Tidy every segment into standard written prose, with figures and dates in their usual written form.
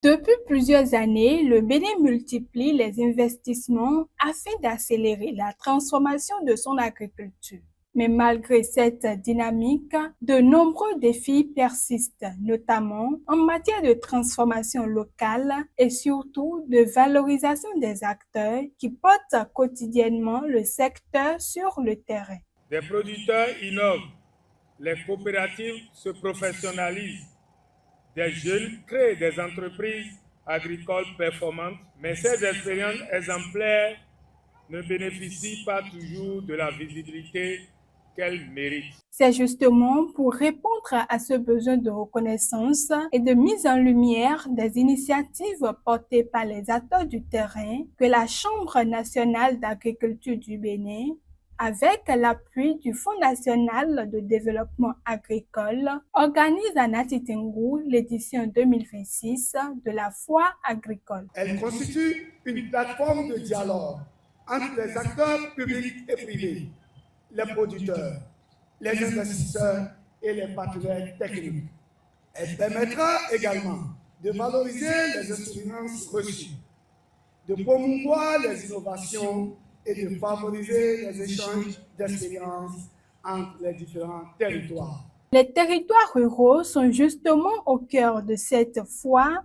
Depuis plusieurs années, le Bénin multiplie les investissements afin d'accélérer la transformation de son agriculture. Mais malgré cette dynamique, de nombreux défis persistent, notamment en matière de transformation locale et surtout de valorisation des acteurs qui portent quotidiennement le secteur sur le terrain. Des producteurs innovent, les coopératives se professionnalisent, des jeunes créent des entreprises agricoles performantes, mais ces expériences exemplaires ne bénéficient pas toujours de la visibilité qu'elles méritent. C'est justement pour répondre à ce besoin de reconnaissance et de mise en lumière des initiatives portées par les acteurs du terrain que la Chambre nationale d'agriculture du Bénin, avec l'appui du Fonds national de développement agricole, organise à Natitingou l'édition 2026 de la Foire agricole. Elle constitue une plateforme de dialogue entre les acteurs publics et privés, les producteurs, les investisseurs et les partenaires techniques. Elle permettra également de valoriser les expériences reçues, de promouvoir les innovations et de favoriser les échanges d'expériences entre les différents territoires. Les territoires ruraux sont justement au cœur de cette foire,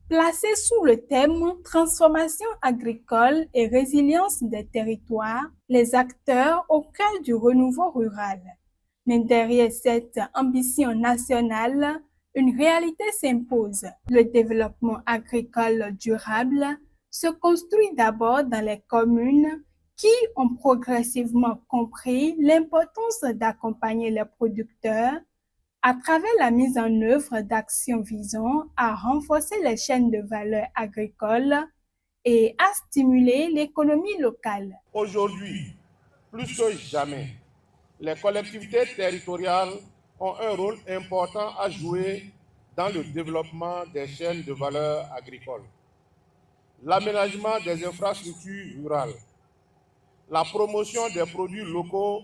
placée sous le thème Transformation agricole et résilience des territoires, les acteurs au cœur du renouveau rural. Mais derrière cette ambition nationale, une réalité s'impose. Le développement agricole durable se construit d'abord dans les communes qui ont progressivement compris l'importance d'accompagner les producteurs à travers la mise en œuvre d'actions visant à renforcer les chaînes de valeur agricoles et à stimuler l'économie locale. Aujourd'hui, plus que jamais, les collectivités territoriales ont un rôle important à jouer dans le développement des chaînes de valeur agricoles, l'aménagement des infrastructures rurales, la promotion des produits locaux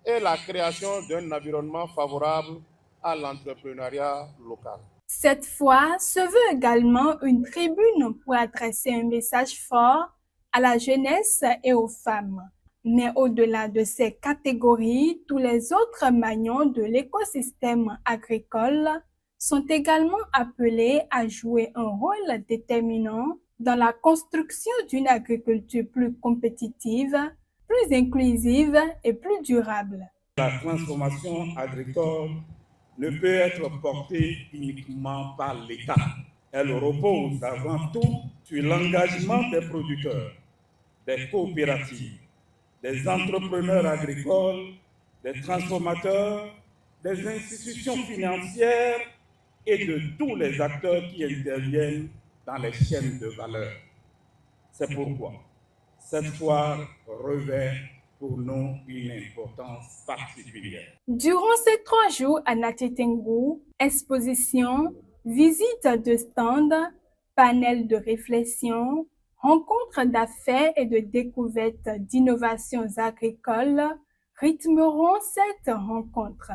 et la création d'un environnement favorable à l'entrepreneuriat local. Cette fois se veut également une tribune pour adresser un message fort à la jeunesse et aux femmes. Mais au-delà de ces catégories, tous les autres maillons de l'écosystème agricole sont également appelés à jouer un rôle déterminant dans la construction d'une agriculture plus compétitive, plus inclusive et plus durable. La transformation agricole ne peut être portée uniquement par l'État. Elle repose avant tout sur l'engagement des producteurs, des coopératives, des entrepreneurs agricoles, des transformateurs, des institutions financières et de tous les acteurs qui interviennent dans les chaînes de valeur. C'est pourquoi cette foire revêt pour nous une importance particulière. Durant ces 3 jours à Natitingou, expositions, visites de stands, panels de réflexion, rencontres d'affaires et de découvertes d'innovations agricoles rythmeront cette rencontre.